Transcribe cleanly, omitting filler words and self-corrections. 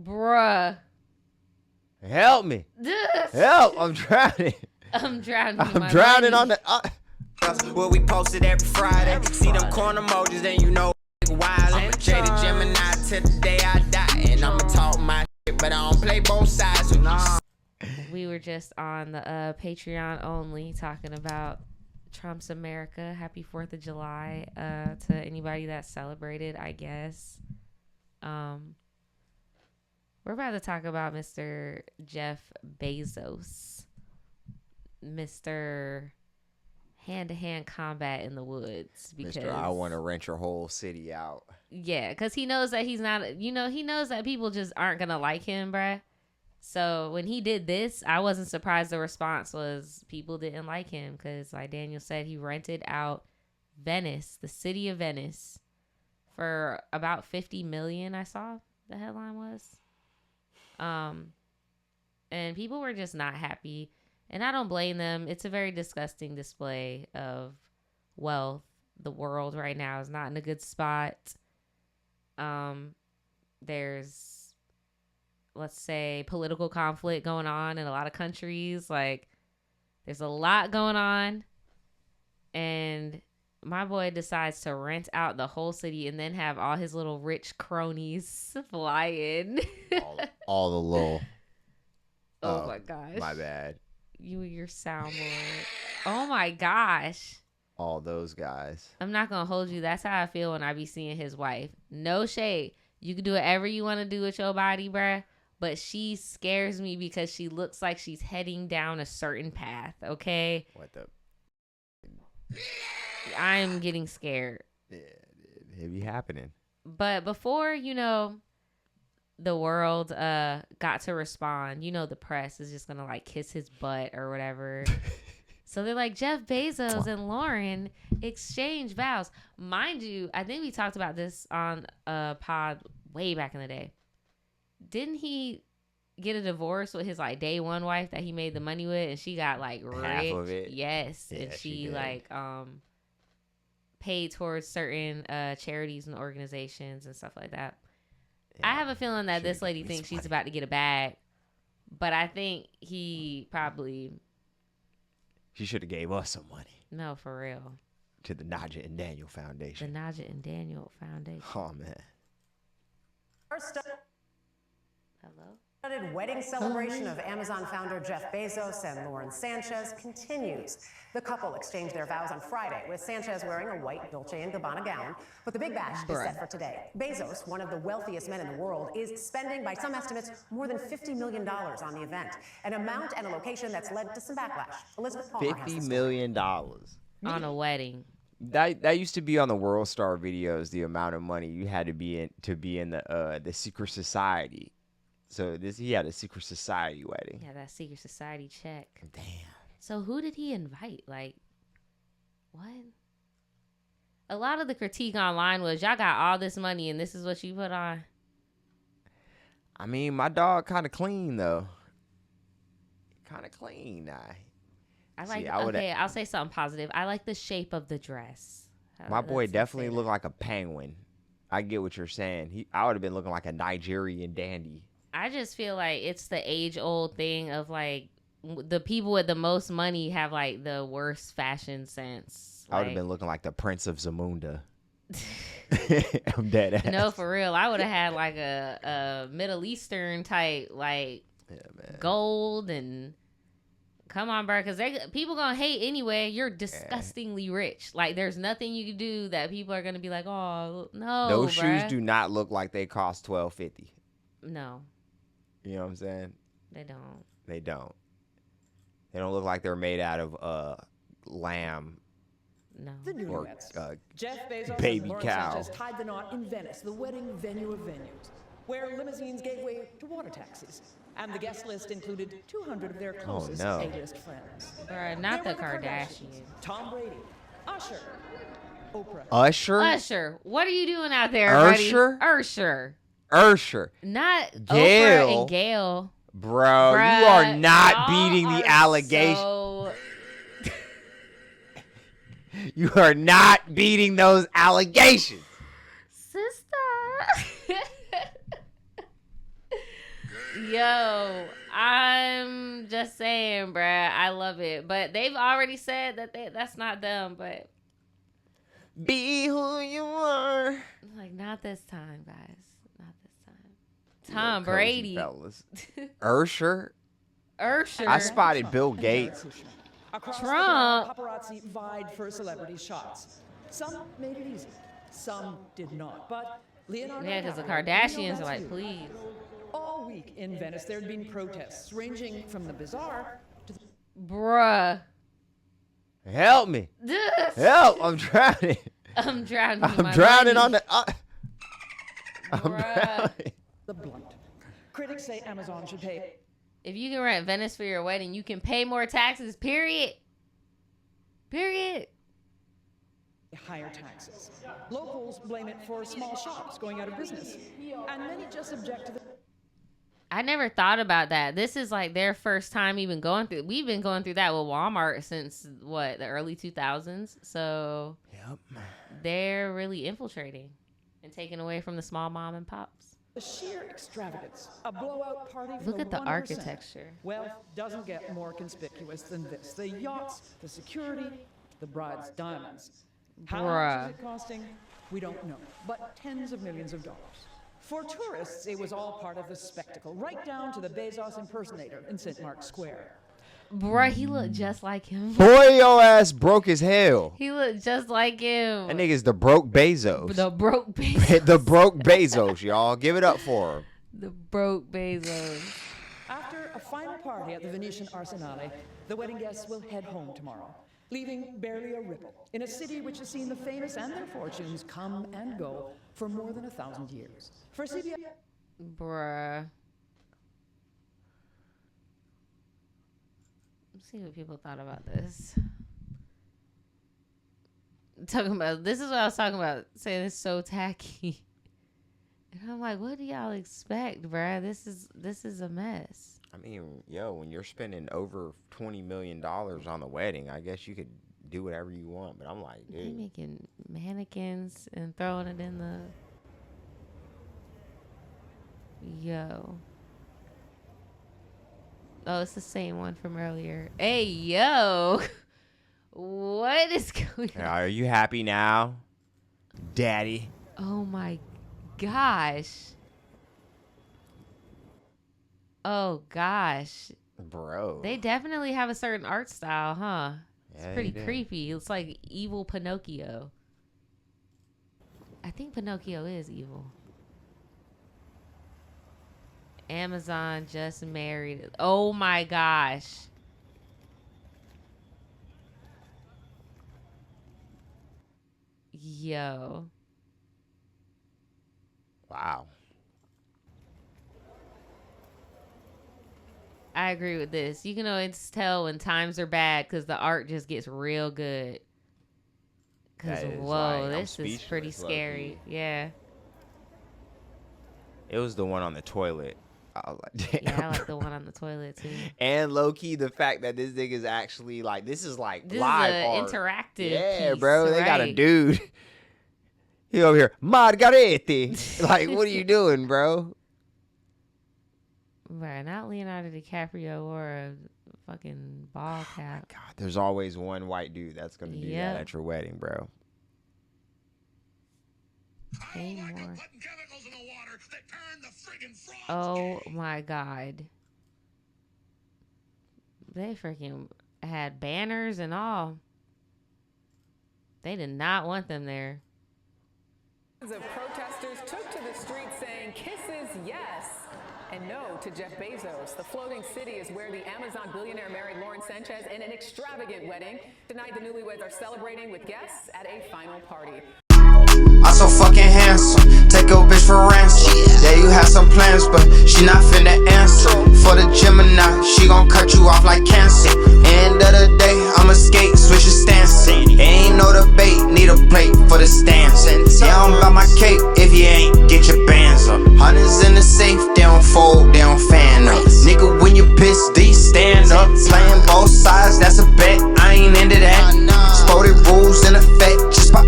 Bruh. Help me. Help. I'm drowning. I'm drowning. I'm drowning on the... Where we posted every Friday. See them corn emojis, then you know wild. I'm a jaded Gemini till the day I die. And I'ma talk my shit, but I don't play both sides. We were just on the Patreon only talking about Trump's America. Happy 4th of July to anybody that celebrated, I guess. We're about to talk about Mr. Jeff Bezos. Mr. hand-to-hand combat in the woods. Because Mr. I want to rent your whole city out. Yeah, because he knows that he's not, he knows that people just aren't going to like him, bruh. So when he did this, I wasn't surprised the response was people didn't like him because, like Daniel said, he rented out Venice, the city of Venice, for about $50 million, I saw the headline was. And people were just not happy. And I don't blame them. It's a very disgusting display of wealth. The world right now is not in a good spot. There's, let's say, political conflict going on in a lot of countries. Like, there's a lot going on. And my boy decides to rent out the whole city and then have all his little rich cronies fly in. all the little... Oh, my gosh. My bad. You and your soundboard. Oh, my gosh. All those guys. I'm not going to hold you. That's how I feel when I be seeing his wife. No shade. You can do whatever you want to do with your body, bruh. But she scares me because she looks like she's heading down a certain path, okay? What the? I'm getting scared. Yeah, it be happening. But before, the world got to respond, the press is just going to, like, kiss his butt or whatever. So they're like, Jeff Bezos and Lauren exchange vows. Mind you, I think we talked about this on a pod way back in the day. Didn't he get a divorce with his, like, day one wife that he made the money with, and she got, like, rich? Half of it. Yes. Yeah, and she did. like, paid towards certain charities and organizations and stuff like that. Yeah, I have a feeling that this lady thinks she's about to get a bag, but I think he probably... She should have gave us some money. No, for real. To the Naja and Daniel Foundation. The Naja and Daniel Foundation. Oh, man. Hello? Wedding celebration of Amazon founder Jeff Bezos and Lauren Sanchez continues. The couple exchanged their vows on Friday, with Sanchez wearing a white Dolce & Gabbana gown. But the big bash is set for today. Bezos, one of the wealthiest men in the world, is spending, by some estimates, more than $50 million on the event, an amount and a location that's led to some backlash. Elizabeth Palmer has the $50 story. million. On a wedding. That used to be on the World Star videos, the amount of money you had to be in the secret society. So he had a secret society wedding. Yeah, that secret society check. Damn. So who did he invite? Like, what? A lot of the critique online was, y'all got all this money and this is what you put on. I mean, my dog kind of clean, though. Kind of clean. I'll say something positive. I like the shape of the dress. My boy definitely looked like a penguin. I get what you're saying. I would have been looking like a Nigerian dandy. I just feel like it's the age-old thing of, like, the people with the most money have, like, the worst fashion sense. I would have been looking like the Prince of Zamunda. I'm dead ass. No, for real. I would have had, like, a Middle Eastern type, like, gold and... Come on, bro, because people going to hate anyway. You're disgustingly rich. Like, there's nothing you can do that people are going to be like, oh, no, those bruh. shoes do not look like they cost $12.50. No. You know what I'm saying? They don't. They don't. They don't look like they're made out of lamb. No. The new Or Jeff Bezos baby and Lauren cow. Sanchez tied the knot in Venice, the wedding venue of venues, where limousines gave way to water taxis. And the guest list included 200 of their closest A-list friends. Bruh, not the There were Kardashians. Tom Brady, Usher, Oprah. Usher, what are you doing out there, Usher? buddy? Usher. Not Gail. Oprah and Gail. Bro, Bruh, you are not y'all beating the are allegation. so- You are not beating those allegations. Sister. Yo, I'm just saying, bruh. I love it. But they've already said that that's not them, but Be who you are. like not this time, guys. Not this time. Tom Cozy Brady. fellas. Ursher. Ursher. I spotted Bill Gates. Across Trump. the board, paparazzi vied for celebrity shots. Some made it easy, some did not. But Leonardo Yeah, because the DiCaprio, Kardashians that's are like, you. please. All week in Venice, there had been protests ranging from the bizarre to the Bruh. Help me. Help. I'm drowning. I'm drowning. in I'm my drowning money. on the... I'm Bruh. drowning. the blunt. Critics say Amazon should pay If you can rent Venice for your wedding, you can pay more taxes, period. Period. higher taxes. Locals blame it for small shops going out of business, and many just object to the I never thought about that. This is like their first time even going through. We've been going through that with Walmart since what, the early 2000s. So Yep. they're really infiltrating and taking away from the small mom and pops. The sheer extravagance, a blowout party for Look the at the 1%. architecture. Wealth doesn't get more conspicuous than this. The yachts, the security, the bride's diamonds. How Bruh. much is it costing? We don't know, but tens of millions of dollars. For tourists, it was all part of the spectacle, right down to the Bezos impersonator in St. Mark's Square. Bruh, he looked just like him. Boy, your ass broke as hell. He looked just like him. That nigga's the broke Bezos. The broke Bezos. The broke Bezos, y'all. Give it up for him. The broke Bezos. After a final party at the Venetian Arsenale, the wedding guests will head home tomorrow, leaving barely a ripple in a city which has seen the famous and their fortunes come and go for more than 1,000 years. For CBS, Bruh. Let's see what people thought about this. Talking about, this is what I was talking about, saying it's so tacky. And I'm like, what do y'all expect, bruh? This is a mess. I mean, yo, when you're spending over $20 million on the wedding, I guess you could do whatever you want. But I'm like, They dude. making mannequins and throwing it in the... Yo. Oh, it's the same one from earlier. Hey, yo. What is going on? Are you happy now, daddy? Oh my gosh. Oh gosh. Bro. They definitely have a certain art style, huh? It's Yeah, pretty they do. creepy. It's like evil Pinocchio. I think Pinocchio is evil. Amazon just married. Oh my gosh. Yo. Wow. I agree with this. You can always tell when times are bad because the art just gets real good. Because, That is, whoa, like, I'm this is pretty speechless, low-key. scary. Yeah. It was the one on the toilet. I was like, damn. Yeah, I like the one on the toilet, too. And low key, the fact that this nigga's actually like, this is like This live is an art. interactive Yeah, piece, bro. They got a right. dude. He over here, Margarete. Like, what are you doing, bro? Right, not Leonardo DiCaprio or a fucking ball cap. God, there's always one white dude that's gonna do Yep. that at your wedding, bro. Pay more. Oh my god. They freaking had banners and all. They did not want them there. Of protesters took to the streets saying kisses yes and no to Jeff Bezos. The floating city is where the Amazon billionaire married Lauren Sanchez in an extravagant wedding. Tonight, the newlyweds are celebrating with guests at a final party. I'm so fucking handsome, take a bitch for ransom. Yeah, you have some plans, but she not finna answer. For the Gemini, she gon' cut you off like cancer. End of the day, I'ma skate, switch your stance. Ain't no debate, need a plate for the stance. Yeah, I'm about my cape, if you ain't, get your bands up. Hundreds in the safe, they don't fold, they don't fan up. Nigga, when you piss, these stand up. Playing both sides, that's a bet, I ain't into that. Sported rules in effect, just pop that.